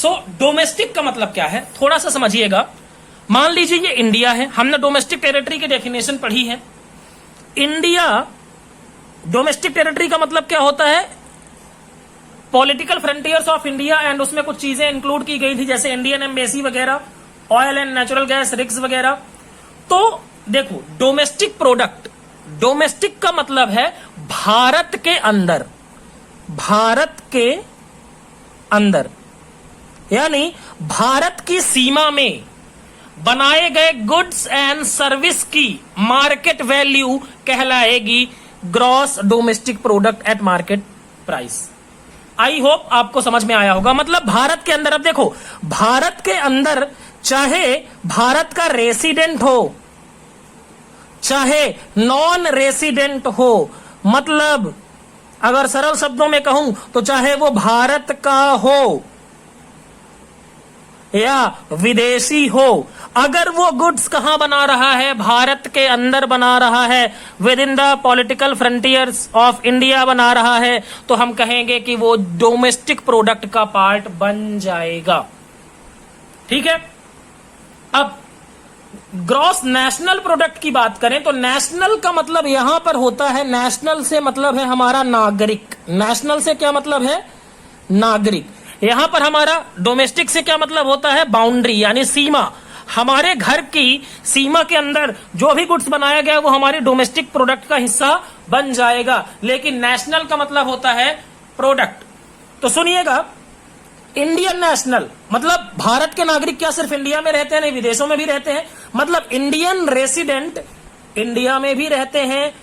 सो domestic का मतलब क्या है, थोड़ा सा समझिएगा। मान लीजिए ये इंडिया है, हमने डोमेस्टिक टेरिटरी की डेफिनेशन पढ़ी है। इंडिया, डोमेस्टिक टेरिटरी का मतलब क्या होता है, political frontiers of India, and उसमें कुछ चीजें इंक्लूड की गई थी जैसे इंडियन एम्बेसी वगैरह, oil and natural gas rigs वगैरह। तो देखो डोमेस्टिक प्रोडक्ट, डोमेस्टिक का मतलब है भारत के अंदर, भारत के अंदर, यानी भारत की सीमा में बनाए गए गुड्स एंड सर्विस की मार्केट वैल्यू कहलाएगी gross domestic product at market price. I hope आपको समझ में आया होगा। मतलब भारत के अंदर, अब देखो भारत के अंदर चाहे भारत का रेसिडेंट हो चाहे नॉन रेसिडेंट हो, मतलब अगर सरल शब्दों में कहूं तो चाहे वो भारत का हो या विदेशी हो, अगर वो गुड्स कहां बना रहा है, भारत के अंदर बना रहा है, with in the political frontiers of India बना रहा है, तो हम कहेंगे कि वो डोमेस्टिक प्रोडक्ट का पार्ट बन जाएगा। ठीक है। अब ग्रॉस नेशनल प्रोडक्ट की बात करें तो नेशनल का मतलब यहां पर होता है, नेशनल से मतलब है हमारा नागरिक। नेशनल से क्या मतलब है, नागरिक। यहां पर हमारा डोमेस्टिक से क्या मतलब होता है, बाउंड्री यानी सीमा। हमारे घर की सीमा के अंदर जो भी गुड्स बनाया गया वो हमारे डोमेस्टिक प्रोडक्ट का हिस्सा बन जाएगा। लेकिन नेशनल का मतलब होता है प्रोडक्ट। तो सुनिएगा, इंडियन नेशनल मतलब भारत के नागरिक क्या सिर्फ इंडिया में रहते हैं, नहीं विदेशों में भी रहते हैं। मतलब इंडियन रेसिडेंट इंडिया में भी रहते हैं,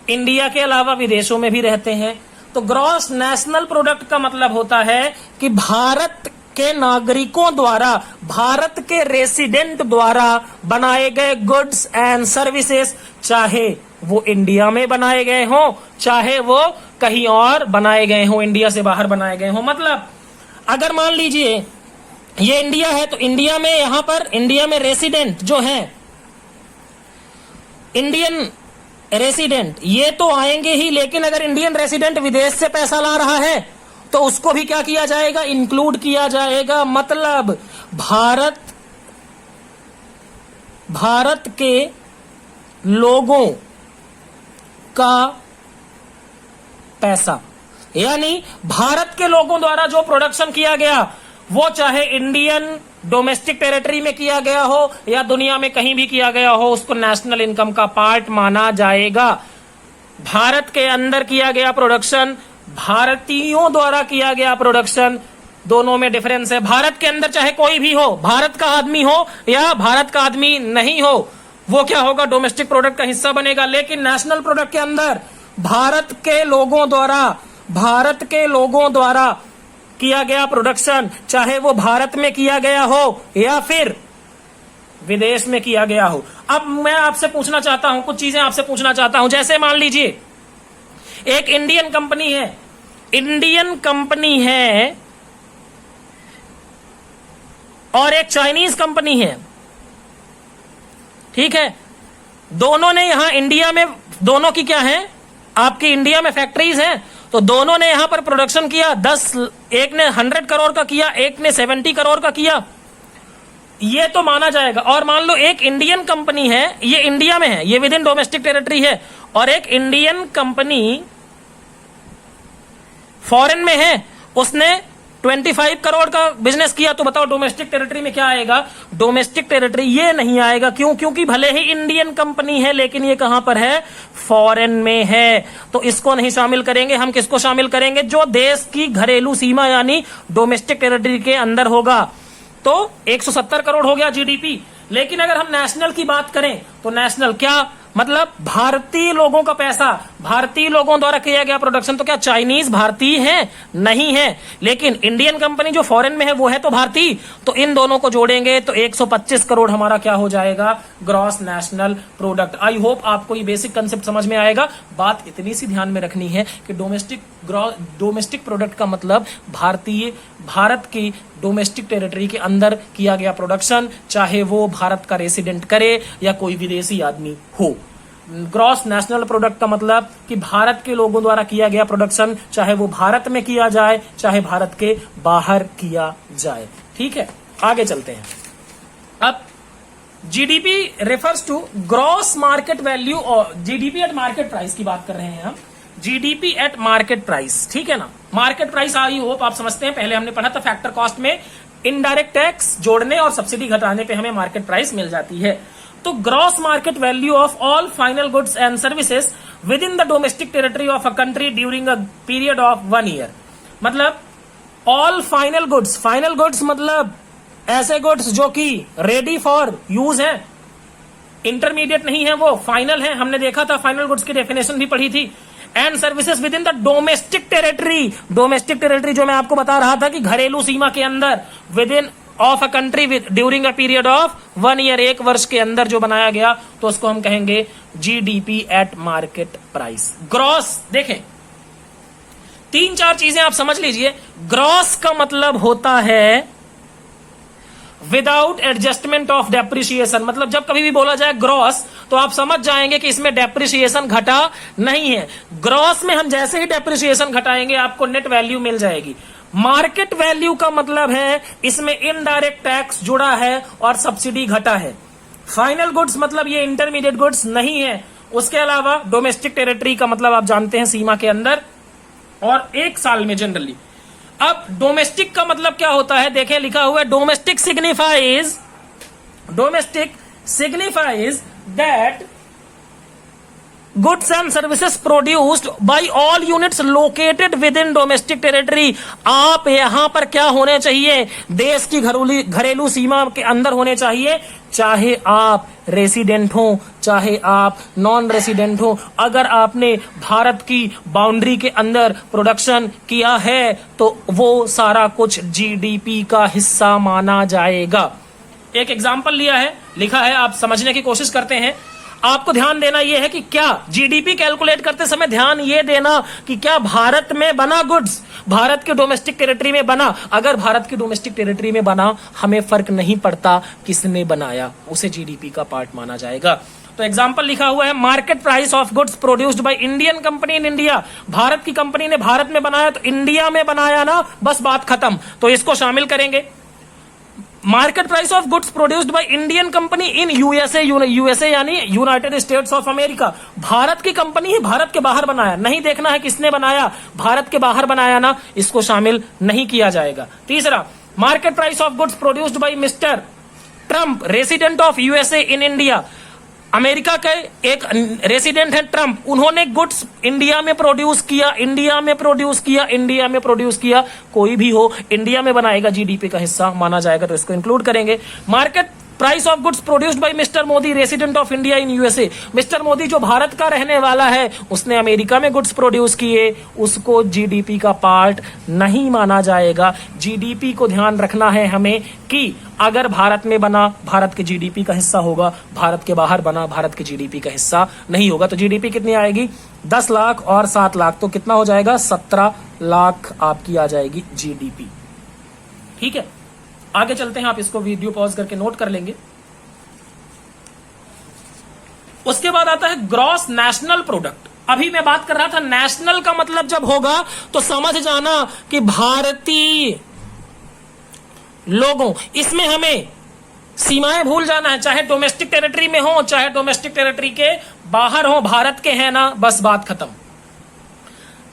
इंडिया के अलावा विदेशों में भी रहते हैं। तो ग्रॉस नेशनल प्रोडक्ट का मतलब होता है कि भारत के नागरिकों द्वारा, भारत के रेसिडेंट द्वारा बनाए गए गुड्स एंड सर्विसेज, चाहे वो इंडिया में बनाए गए हों चाहे वो कहीं और बनाए गए हों, इंडिया से बाहर बनाए गए हों। मतलब अगर मान लीजिए ये इंडिया है तो इंडिया में, यहां पर इंडिया में रेसिडेंट जो है, इंडियन रेसिडेंट ये तो आएंगे ही, लेकिन अगर इंडियन रेसिडेंट विदेश से पैसा ला रहा है तो उसको भी क्या किया जाएगा, इंक्लूड किया जाएगा। मतलब भारत के लोगों का पैसा, यानी भारत के लोगों द्वारा जो प्रोडक्शन किया गया वो चाहे इंडियन डोमेस्टिक टेरिटरी में किया गया हो या दुनिया में कहीं भी किया गया हो, उसको नेशनल इनकम का पार्ट माना जाएगा। भारत के अंदर किया गया प्रोडक्शन, भारतीयों द्वारा किया गया प्रोडक्शन, दोनों में डिफरेंस है। भारत के अंदर चाहे कोई भी हो, भारत का आदमी हो या भारत का आदमी नहीं हो, वो क्या होगा, डोमेस्टिक प्रोडक्ट का हिस्सा बनेगा। लेकिन नेशनल प्रोडक्ट के अंदर भारत के लोगों द्वारा किया गया प्रोडक्शन, चाहे वो भारत में किया गया हो या फिर विदेश में किया गया हो। अब मैं आपसे पूछना चाहता हूं, कुछ चीजें आपसे पूछना चाहता हूं। जैसे मान लीजिए एक इंडियन कंपनी है और एक चाइनीज कंपनी है, ठीक है। दोनों ने यहां इंडिया में, दोनों की क्या है, आपकी इंडिया में फैक्ट्रीज हैं, तो दोनों ने यहां पर प्रोडक्शन किया। एक ने 100 करोड़ का किया, एक ने 70 करोड़ का किया, ये तो माना जाएगा। और मान लो एक इंडियन कंपनी है, ये इंडिया में है, ये विद इन डोमेस्टिक टेरिटरी है, और एक इंडियन कंपनी फॉरेन में है, उसने 25 करोड़ का बिजनेस किया। तो बताओ डोमेस्टिक टेरिटरी में क्या आएगा, डोमेस्टिक टेरिटरी ये नहीं आएगा। क्यों? क्योंकि भले ही इंडियन कंपनी है लेकिन ये कहां पर है, फॉरेन में है, तो इसको नहीं शामिल करेंगे। हम किसको शामिल करेंगे, जो देश की घरेलू सीमा यानी डोमेस्टिक टेरिटरी के अंदर होगा। तो 170 करोड़ हो गया जीडीपी। लेकिन अगर हम नेशनल की बात करें तो नेशनल क्या मतलब, भारतीय लोगों का पैसा, भारतीय लोगों द्वारा किया गया प्रोडक्शन। तो क्या चाइनीज भारतीय है? नहीं है। लेकिन इंडियन कंपनी जो फॉरेन में है वो है तो भारतीय। तो इन दोनों को जोड़ेंगे तो 125 करोड़ हमारा क्या हो जाएगा, ग्रॉस नेशनल प्रोडक्ट। आई होप आपको ये बेसिक कंसेप्ट समझ में आएगा। बात इतनी सी ध्यान में रखनी है कि डोमेस्टिक प्रोडक्ट का मतलब भारत की डोमेस्टिक टेरिटरी के अंदर किया गया प्रोडक्शन, चाहे वो भारत का रेसिडेंट करे या कोई विदेशी आदमी हो। ग्रॉस नेशनल प्रोडक्ट का मतलब कि भारत के लोगों द्वारा किया गया प्रोडक्शन, चाहे वो भारत में किया जाए चाहे भारत के बाहर किया जाए। ठीक है, आगे चलते हैं। अब GDP refers to gross market value और जीडीपी एट मार्केट प्राइस की बात कर रहे हैं हम, जीडीपी एट मार्केट प्राइस, ठीक है ना। मार्केट प्राइस आई होप आप समझते हैं, पहले हमने पढ़ा था फैक्टर कॉस्ट में इनडायरेक्ट टैक्स जोड़ने और सब्सिडी घटाने पे हमें मार्केट प्राइस मिल जाती है। तो gross market value of all final goods and services with in the domestic territory of a country during a period of 1 year, मतलब ऑल फाइनल गुड्स मतलब ऐसे गुड्स जो कि रेडी फॉर यूज है, intermediate नहीं है, वो फाइनल है। हमने देखा था फाइनल गुड्स की डेफिनेशन भी पढ़ी थी। And services with in the domestic territory जो मैं आपको बता रहा था कि घरेलू सीमा के अंदर with in of a country with during a period of 1 year, 1 वर्ष के अंदर जो बनाया गया, तो उसको हम कहेंगे GDP at market price. Gross देखें, 3-4 चीजें आप समझ लीजिए। ग्रॉस का मतलब होता है विदाउट एडजस्टमेंट ऑफ डेप्रिसिएशन, मतलब जब कभी भी बोला जाए ग्रॉस तो आप समझ जाएंगे कि इसमें डेप्रिसिएशन घटा नहीं है। ग्रॉस में हम जैसे ही डेप्रिसिएशन घटाएंगे आपको नेट वैल्यू मिल जाएगी। मार्केट वैल्यू का मतलब है इसमें इनडायरेक्ट टैक्स जुड़ा है और सब्सिडी घटा है। फाइनल गुड्स मतलब ये इंटरमीडिएट गुड्स नहीं है। उसके अलावा डोमेस्टिक टेरिटरी का मतलब आप जानते हैं सीमा के अंदर और 1 साल में जनरली। अब डोमेस्टिक का मतलब क्या होता है, देखें लिखा हुआ है domestic signifies that goods and services produced by all units located with in domestic territory. आप यहां पर क्या होने चाहिए, देश की घरेलू सीमा के अंदर होने चाहिए, चाहे आप रेसिडेंट हो चाहे आप नॉन रेसिडेंट हो। अगर आपने भारत की बाउंड्री के अंदर प्रोडक्शन किया है तो वो सारा कुछ जीडीपी का हिस्सा माना जाएगा। एक एग्जांपल लिया है, लिखा है, आप समझने की कोशिश करते हैं। आपको ध्यान देना यह है कि क्या जीडीपी कैलकुलेट करते समय ध्यान यह देना कि क्या भारत में बना गुड्स भारत के डोमेस्टिक टेरिटरी में बना। अगर भारत की डोमेस्टिक टेरिटरी में बना, हमें फर्क नहीं पड़ता किसने बनाया, उसे जीडीपी का पार्ट माना जाएगा। तो एग्जांपल लिखा हुआ है market price of goods produced by Indian company in India. Bharat की कंपनी ने भारत में बनाया तो इंडिया में बनाया ना, बस बात खत्म। तो इसको शामिल करेंगे। Market price of goods produced by Indian company in USA यानी United States of America. Bharat की कंपनी है, भारत के बाहर बनाया, नहीं देखना है किसने बनाया, भारत के बाहर बनाया ना, इसको शामिल नहीं किया जाएगा। तीसरा, market price of goods produced bye mister Trump resident of USA in India. America के एक रेसिडेंट है ट्रंप, उन्होंने गुड्स इंडिया में प्रोड्यूस किया, कोई भी हो इंडिया में बनाएगा, जीडीपी का हिस्सा माना जाएगा, तो इसको इंक्लूड करेंगे। Market price of goods produced bye mister Modi resident of India in USA. Mister Modi जो भारत का रहने वाला है, उसने अमेरिका में गुड्स प्रोड्यूस किए, उसको जीडीपी का पार्ट नहीं माना जाएगा। जीडीपी को ध्यान रखना है हमें कि अगर भारत में बना, भारत के जीडीपी का हिस्सा होगा, भारत के बाहर बना, भारत के जीडीपी का हिस्सा नहीं होगा। तो जीडीपी कितनी आएगी, 10 लाख और 7 लाख, तो कितना हो जाएगा, 17 लाख आपकी आ जाएगी जीडीपी। ठीक है, आगे चलते हैं, आप इसको वीडियो पॉज करके नोट कर लेंगे। उसके बाद आता है ग्रॉस नेशनल प्रोडक्ट। अभी मैं बात कर रहा था नेशनल का मतलब जब होगा तो समझ जाना कि भारतीय लोगों, इसमें हमें सीमाएं भूल जाना है, चाहे डोमेस्टिक टेरिटरी में हो चाहे डोमेस्टिक टेरिटरी के बाहर हो, भारत के हैं ना, बस बात खत्म।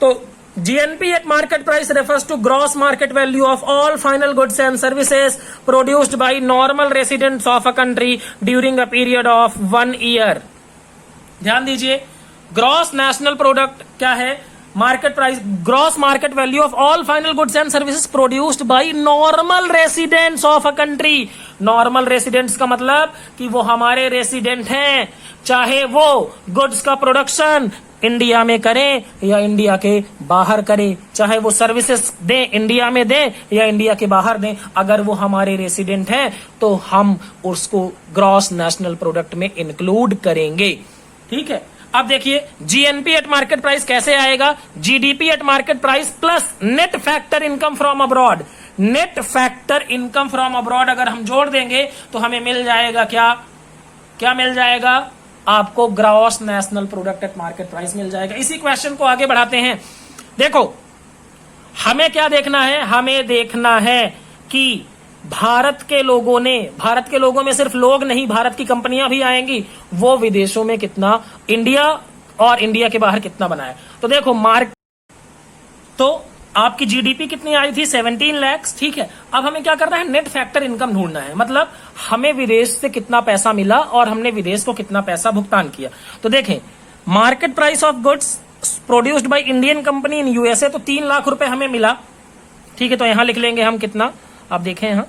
तो GNP at market price refers to gross market value of all final goods and services produced by normal residents of a country during a period of 1 year. ध्यान दीजिए, ग्रॉस नेशनल प्रोडक्ट क्या है, market price, gross market value of all final goods and services produced by normal residents of a country. Normal residents का मतलब कि वो हमारे resident हैं, चाहे वो गुड्स का प्रोडक्शन इंडिया में करें या इंडिया के बाहर करें, चाहे वो सर्विसेज दें इंडिया में दें या इंडिया के बाहर दें, अगर वो हमारे रेसिडेंट हैं तो हम उसको ग्रॉस नेशनल प्रोडक्ट में इंक्लूड करेंगे। ठीक है, अब देखिए जीएनपी एट मार्केट प्राइस कैसे आएगा, GDP at market price plus net factor income from abroad. Net factor income from abroad अगर हम जोड़ देंगे तो हमें मिल जाएगा क्या मिल जाएगा, आपको gross national product at market price मिल जाएगा। इसी क्वेश्चन को आगे बढ़ाते हैं। देखो हमें क्या देखना है, हमें देखना है कि भारत के लोगों में सिर्फ लोग नहीं, भारत की कंपनियां भी आएंगी, वो विदेशों में कितना, इंडिया और इंडिया के बाहर कितना बनाया। तो देखो तो आपकी जीडीपी कितनी आई थी, 17 लाख। ठीक है, अब हमें क्या करना है, नेट फैक्टर इनकम ढूंढना है, मतलब हमें विदेश से कितना पैसा मिला और हमने विदेश को कितना पैसा भुगतान किया। तो देखें, market price of goods produced by Indian company in USA, तो 3 लाख रुपए हमें मिला। ठीक है, तो यहां लिख लेंगे हम कितना, आप देखें यहां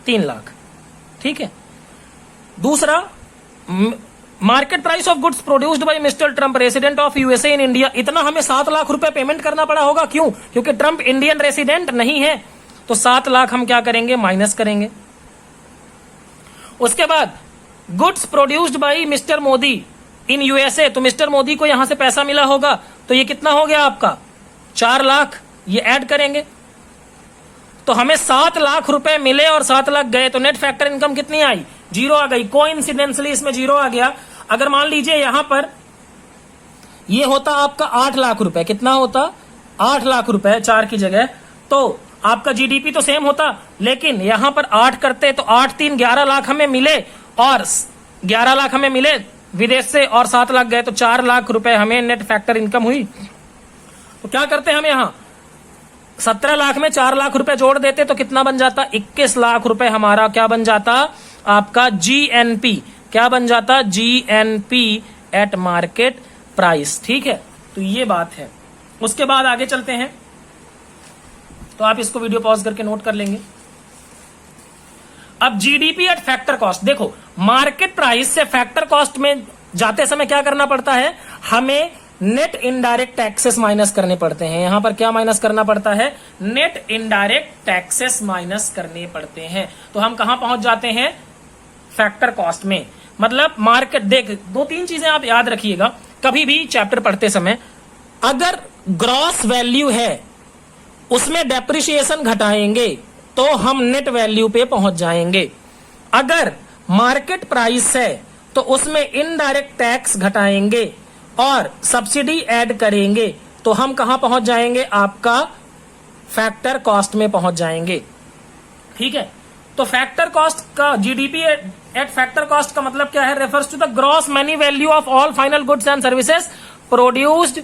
3 लाख। ठीक है, दूसरा market price of goods produced bye mister Trump resident of USA in India, इतना हमें 7 लाख रुपए पेमेंट करना पड़ा होगा। क्यों? क्योंकि ट्रंप इंडियन रेसिडेंट नहीं है। तो 7 लाख हम क्या करेंगे, माइनस करेंगे। उसके बाद goods produced bye mister Modi in USA, तो मिस्टर मोदी को यहां से पैसा मिला होगा, तो ये कितना हो गया आपका, 4 लाख, ये ऐड करेंगे तो हमें 7 लाख रुपए मिले और 7 लाख गए, तो नेट फैक्टर इनकम कितनी आई, 0 आ गई। कोइंसिडेंटली इसमें 0 आ गया। अगर मान लीजिए यहां पर ये होता आपका 8 लाख रुपए, कितना होता, 8 लाख रुपए 4 की जगह, तो आपका जीडीपी तो सेम होता, लेकिन यहां पर 8 करते तो 8 3 11 लाख हमें मिले, और 11 लाख हमें मिले विदेश से और 7 लाख गए, तो 4 लाख रुपए हमें नेट फैक्टर इनकम हुई। तो क्या करते हैं हम यहां, 17 लाख में 4 लाख रुपए जोड़ देते तो कितना बन जाता, 21 लाख रुपए हमारा क्या बन जाता, आपका जीएनपी, क्या बन जाता, जीएनपी एट मार्केट प्राइस। ठीक है, तो ये बात है। उसके बाद आगे चलते हैं, तो आप इसको वीडियो पॉज करके नोट कर लेंगे। अब जीडीपी एट फैक्टर कॉस्ट, देखो मार्केट प्राइस से फैक्टर कॉस्ट में जाते समय क्या करना पड़ता है, हमें नेट इनडायरेक्ट टैक्सेस माइनस करने पड़ते हैं। यहां पर क्या माइनस करना पड़ता है, नेट इनडायरेक्ट टैक्सेस माइनस करने पड़ते हैं। तो हम कहां पहुंच जाते हैं, फैक्टर कॉस्ट में। मतलब मार्केट, देख 2-3 चीजें आप याद रखिएगा कभी भी चैप्टर पढ़ते समय, अगर ग्रॉस वैल्यू है उसमें डेप्रिसिएशन घटाएंगे तो हम नेट वैल्यू पे पहुंच जाएंगे। अगर मार्केट प्राइस है तो उसमें इनडायरेक्ट टैक्स घटाएंगे और सब्सिडी ऐड करेंगे तो हम कहां पहुंच जाएंगे, आपका फैक्टर कॉस्ट में पहुंच जाएंगे। ठीक है, तो फैक्टर कॉस्ट का, जीडीपी एट फैक्टर कॉस्ट का मतलब क्या है, refers to the gross money value of all final goods and services produced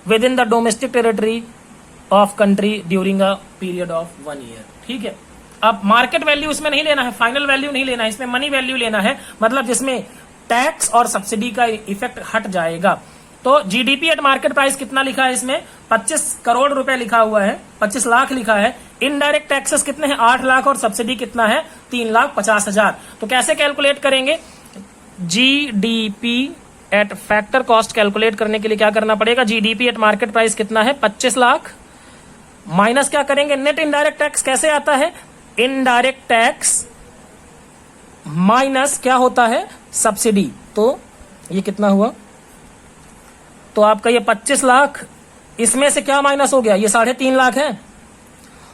within the domestic territory of country during a period of 1 year. ठीक है, अब market value इसमें नहीं लेना है, फाइनल वैल्यू नहीं लेना है, इसमें मनी वैल्यू लेना है, मतलब जिसमें टैक्स और सब्सिडी का इफेक्ट हट जाएगा। तो जीडीपी एट मार्केट प्राइस कितना लिखा है इसमें, 25 करोड़ रुपए लिखा हुआ है, 25 लाख लिखा है। इनडायरेक्ट टैक्सेस कितने हैं, 8 लाख, और सब्सिडी कितना है, 3,50,000। तो कैसे कैलकुलेट करेंगे, GDP at factor cost calculate करने के लिए क्या करना पड़ेगा, जीडीपी एट मार्केट प्राइस कितना है, 25 लाख, माइनस क्या करेंगे, नेट इनडायरेक्ट टैक्स कैसे आता है, इनडायरेक्ट टैक्स माइनस क्या होता है, सब्सिडी। तो ये कितना हुआ, तो आपका ये 25 लाख, इसमें से क्या माइनस हो गया, ये 3.5 लाख है,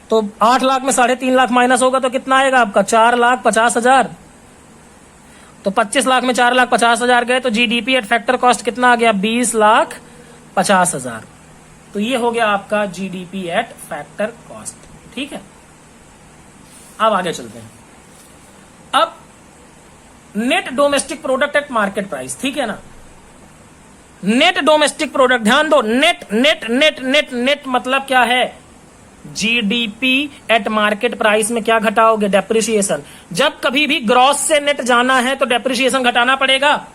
तो 8 लाख में 3.5 लाख माइनस होगा तो कितना आएगा आपका, 4,50,000। तो 25 लाख में 4,50,000 गए, तो जीडीपी एट फैक्टर कॉस्ट कितना आ गया, 20,50,000। तो ये हो गया आपका जीडीपी एट फैक्टर कॉस्ट। ठीक है, अब आगे चलते हैं। अब net domestic product at market price, ठीक है ना, नेट डोमेस्टिक प्रोडक्ट, ध्यान दो, net net net net net मतलब क्या है, जीडीपी एट मार्केट प्राइस में क्या घटाओगे, डेप्रिसिएशन। जब कभी भी ग्रॉस से नेट जाना है तो डेप्रिसिएशन घटाना पड़ेगा,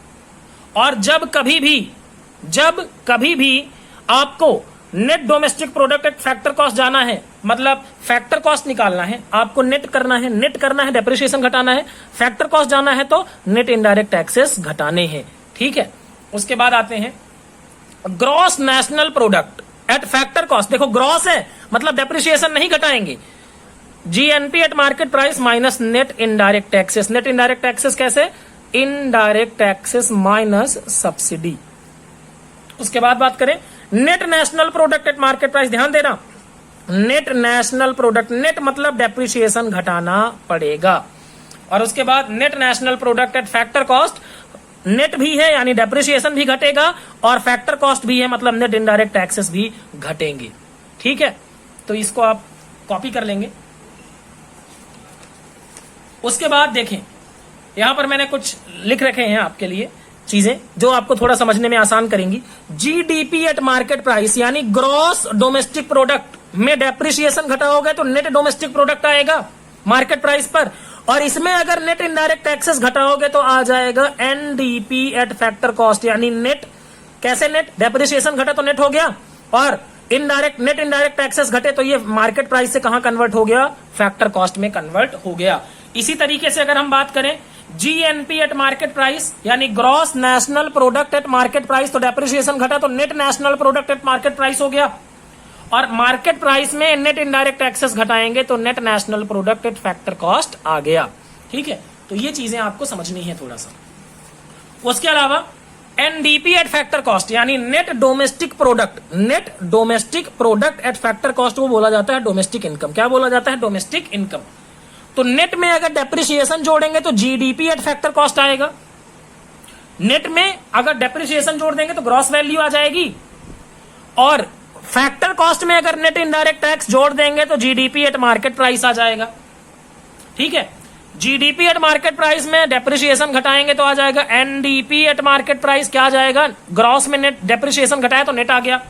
और जब कभी भी आपको net domestic product at factor cost जाना है, मतलब फैक्टर कॉस्ट निकालना है, आपको नेट करना है, डेप्रिसिएशन घटाना है, फैक्टर कॉस्ट जाना है तो नेट इनडायरेक्ट टैक्सेस घटाने हैं। ठीक है, उसके बाद आते हैं gross national product at factor cost. देखो ग्रॉस है मतलब डेप्रिसिएशन नहीं घटाएंगे, GNP at market price minus net indirect taxes. Net indirect taxes कैसे, इनडायरेक्ट टैक्सेस माइनस सब्सिडी। उसके बाद बात करें net national product at market price, ध्यान देना, नेट नेशनल प्रोडक्ट, नेट मतलब डेप्रिसिएशन घटाना पड़ेगा। और उसके बाद net national product at factor cost, net भी है यानी डेप्रिसिएशन भी घटेगा और फैक्टर कॉस्ट भी है मतलब नेट इनडायरेक्ट टैक्सेस भी घटेंगे। ठीक है, तो इसको आप कॉपी कर लेंगे। उसके बाद देखें, यहां पर मैंने कुछ लिख रखे हैं आपके लिए चीजें जो आपको थोड़ा समझने में आसान करेंगी। जीडीपी एट मार्केट प्राइस यानी ग्रॉस डोमेस्टिक प्रोडक्ट में डेप्रिसिएशन घटाओगे तो नेट डोमेस्टिक प्रोडक्ट आएगा मार्केट प्राइस पर, और इसमें अगर नेट इनडायरेक्ट टैक्सेस घटाओगे तो आ जाएगा एनडीपी एट फैक्टर कॉस्ट, यानी नेट कैसे, नेट डेप्रिसिएशन घटा तो नेट हो गया, और इनडायरेक्ट नेट इनडायरेक्ट टैक्सेस घटे तो ये मार्केट प्राइस से कहां कन्वर्ट हो गया, फैक्टर कॉस्ट में कन्वर्ट हो गया। इसी तरीके से अगर हम बात करें जीएनपी एट मार्केट प्राइस यानी gross national product at market price, तो डेप्रिसिएशन घटा तो net national product at market price हो गया, और मार्केट प्राइस में नेट इनडायरेक्ट टैक्सेस घटाएंगे तो net national product at factor cost आ गया। ठीक है, तो ये चीजें आपको समझनी है थोड़ा सा। उसके अलावा एनडीपी एट फैक्टर कॉस्ट यानी net domestic product at factor cost वो बोला जाता है डोमेस्टिक इनकम। क्या बोला जाता है, डोमेस्टिक इनकम। तो नेट में अगर डेप्रिसिएशन जोड़ेंगे तो जीडीपी एट फैक्टर कॉस्ट आएगा, नेट में अगर डेप्रिसिएशन जोड़ देंगे तो ग्रॉस वैल्यू आ जाएगी, और फैक्टर कॉस्ट में अगर नेट इनडायरेक्ट टैक्स जोड़ देंगे तो जीडीपी एट मार्केट प्राइस आ जाएगा। ठीक है, जीडीपी एट मार्केट प्राइस में डेप्रिसिएशन घटाएंगे तो आ जाएगा एनडीपी एट मार्केट प्राइस, क्या आ जाएगा, ग्रॉस में नेट डेप्रिसिएशन घटाया तो नेट आ गया।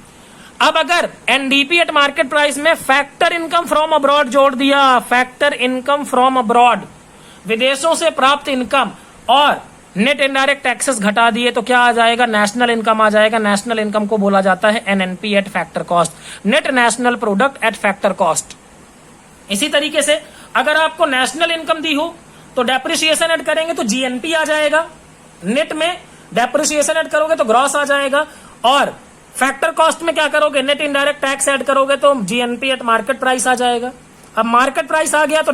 अब अगर एनडीपी एट मार्केट प्राइस में फैक्टर इनकम फ्रॉम अब्रॉड जोड़ दिया, फैक्टर इनकम फ्रॉम अब्रॉड, विदेशों से प्राप्त इनकम, और नेट इनडायरेक्ट टैक्सेस घटा दिए तो क्या आ जाएगा, नेशनल इनकम आ जाएगा। नेशनल इनकम को बोला जाता है NNP eight factor cost, net national product at factor cost. इसी तरीके से अगर आपको नेशनल इनकम दी हो तो डेप्रिसिएशन ऐड करेंगे तो जीएनपी आ जाएगा, नेट में डेप्रिसिएशन ऐड करोगे तो ग्रॉस आ जाएगा, और फैक्टर कॉस्ट में क्या करोगे, नेट इनडायरेक्ट टैक्स ऐड करोगे तो जीएनपी एट मार्केट प्राइस आ जाएगा। अब मार्केट प्राइस आ गया तो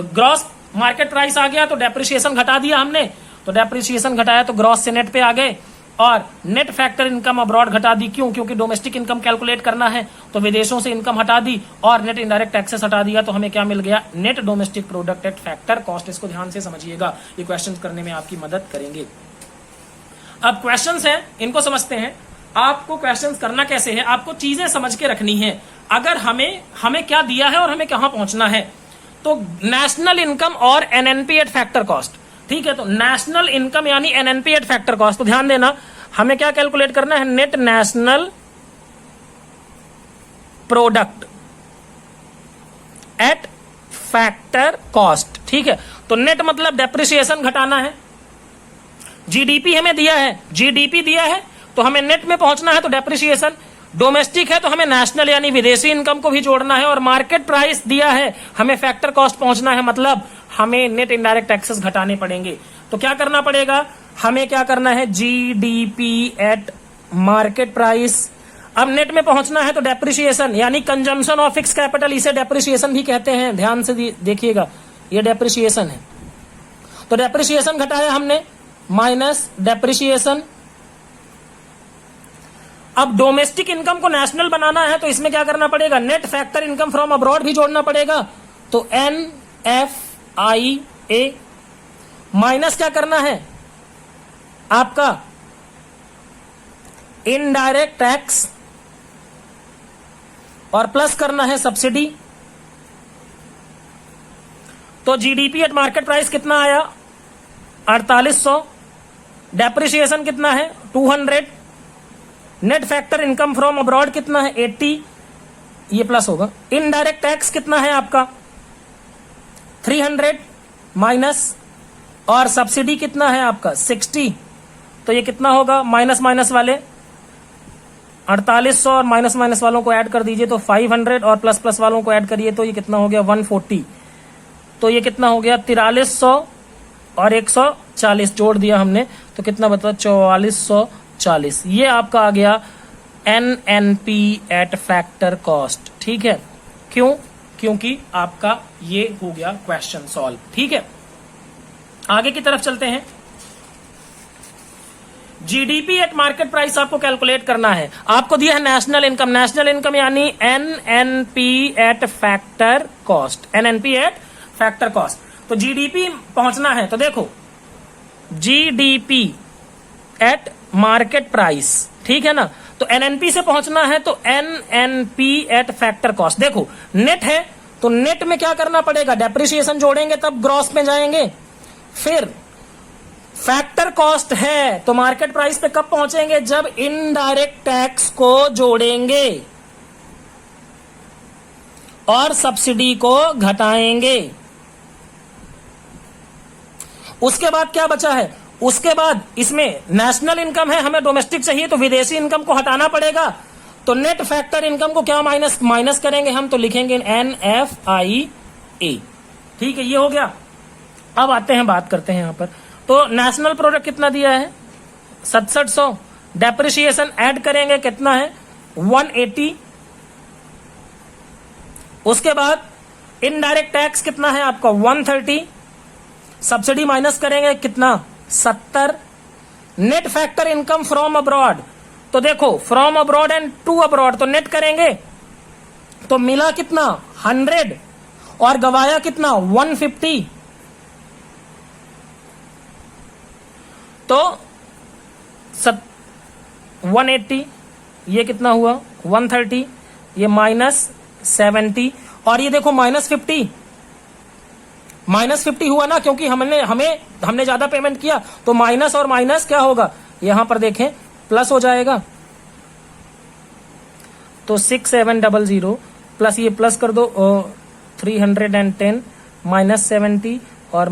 ग्रॉस मार्केट प्राइस आ गया तो डेप्रिसिएशन घटा दिया हमने, तो डेप्रिसिएशन घटाया तो ग्रॉस से नेट पे आ गए, और नेट फैक्टर इनकम अब्रॉड घटा दी, क्यों, क्योंकि डोमेस्टिक इनकम कैलकुलेट करना है तो विदेशों से इनकम हटा दी और नेट इनडायरेक्ट टैक्सेस हटा दिया, तो हमें क्या मिल गया, net domestic product at factor cost. इसको ध्यान से समझिएगा, ये क्वेश्चन करने में आपकी मदद करेंगे। अब क्वेश्चंस हैं, इनको समझते हैं। आपको क्वेश्चंस करना कैसे है, आपको चीजें समझ के रखनी है। अगर हमें क्या दिया है और हमें कहां पहुंचना है, तो नेशनल इनकम और एनएनपी एट फैक्टर कॉस्ट। ठीक है, तो नेशनल इनकम यानी एनएनपी एट फैक्टर कॉस्ट, तो ध्यान देना हमें क्या कैलकुलेट करना है, net national product at factor cost. ठीक है, तो नेट मतलब डेप्रिसिएशन घटाना है, जीडीपी हमें दिया है, जीडीपी दिया है तो हमें नेट में पहुंचना है तो डेप्रिसिएशन, डोमेस्टिक है तो हमें नेशनल यानी विदेशी इनकम को भी जोड़ना है, और मार्केट प्राइस दिया है हमें फैक्टर कॉस्ट पहुंचना है, मतलब हमें नेट इनडायरेक्ट टैक्सेस घटाने पड़ेंगे। तो क्या करना पड़ेगा, हमें क्या करना है, जीडीपी एट मार्केट प्राइस। अब नेट में पहुंचना है तो डेप्रिसिएशन यानी कंजम्पशन ऑफ फिक्स कैपिटल, इसे डेप्रिसिएशन भी कहते हैं, ध्यान से देखिएगा, ये डेप्रिसिएशन है। तो डेप्रिसिएशन घटाया हमने, माइनस डेप्रिसिएशन। अब डोमेस्टिक इनकम को नेशनल बनाना है तो इसमें क्या करना पड़ेगा, net factor income from abroad भी जोड़ना पड़ेगा, तो NFIA, माइनस क्या करना है आपका इनडायरेक्ट टैक्स, और प्लस करना है सब्सिडी। तो जीडीपी एट मार्केट प्राइस कितना आया, 4800, डेप्रिसिएशन कितना है 200, net factor income from abroad कितना है 80, ये प्लस होगा। इनडायरेक्ट टैक्स कितना है आपका 300 माइनस, और सब्सिडी कितना है आपका 60, तो ये कितना होगा, माइनस माइनस वाले 4800 और माइनस माइनस वालों को ऐड कर दीजिए तो 500, और प्लस प्लस वालों को ऐड करिए तो ये कितना हो गया 140, तो ये कितना हो गया 4300 और 140 जोड़ दिया हमने तो कितना बता 4440, ये आपका आ गया एनएनपी एट फैक्टर कॉस्ट। ठीक है, क्यों, क्योंकि आपका ये हो गया क्वेश्चन सॉल्व। ठीक है, आगे की तरफ चलते हैं। जीडीपी एट मार्केट प्राइस आपको कैलकुलेट करना है, आपको दिया है नेशनल इनकम, नेशनल इनकम यानी NNP eight factor cost, NNP eight factor cost. तो जीडीपी पहुंचना है तो देखो जीडीपी एट मार्केट प्राइस, ठीक है ना, तो एनएनपी से पहुंचना है तो एनएनपी एट फैक्टर कॉस्ट। देखो नेट है तो नेट में क्या करना पड़ेगा, डेप्रिसिएशन जोड़ेंगे तब ग्रॉस में जाएंगे। फिर फैक्टर कॉस्ट है तो मार्केट प्राइस पे कब पहुंचेंगे, जब इनडायरेक्ट टैक्स को जोड़ेंगे और सब्सिडी को घटाएंगे। उसके बाद क्या बचा है, उसके बाद इसमें नेशनल इनकम है, हमें डोमेस्टिक चाहिए तो विदेशी इनकम को हटाना पड़ेगा। तो नेट फैक्टर इनकम को क्या माइनस करेंगे हम, तो लिखेंगे NFIA। ठीक है, ये हो गया। अब आते हैं, बात करते हैं यहां पर। तो नेशनल प्रोडक्ट कितना दिया है, 6700। डेप्रिसिएशन ऐड करेंगे कितना है, 180। उसके बाद इनडायरेक्ट टैक्स कितना है आपका, 130। सब्सिडी माइनस करेंगे कितना, 70। Net factor income from abroad, तो देखो from abroad and to abroad, तो नेट करेंगे तो मिला कितना 100 और गवाया कितना 150। तो 180, ये कितना हुआ 130, ये -70 और ये देखो -50 हुआ ना, क्योंकि हमने ज्यादा पेमेंट किया तो माइनस और माइनस क्या होगा, यहां पर देखें प्लस हो जाएगा। तो 6700 प्लस ये प्लस कर दो 310 -70 और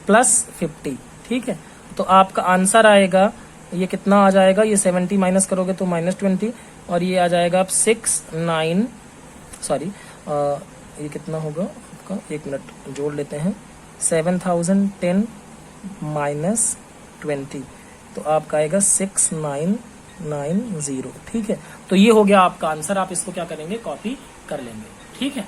+50। ठीक है, तो आपका आंसर आएगा, ये कितना आ जाएगा, ये 70 माइनस करोगे तो -20 और ये आ जाएगा आप 69, सॉरी ये कितना होगा आपका, एक मिनट जोड़ लेते हैं, 7010 -20 तो आपका आएगा 6990। ठीक है, तो ये हो गया आपका आंसर। आप इसको क्या करेंगे, कॉपी कर लेंगे। ठीक है।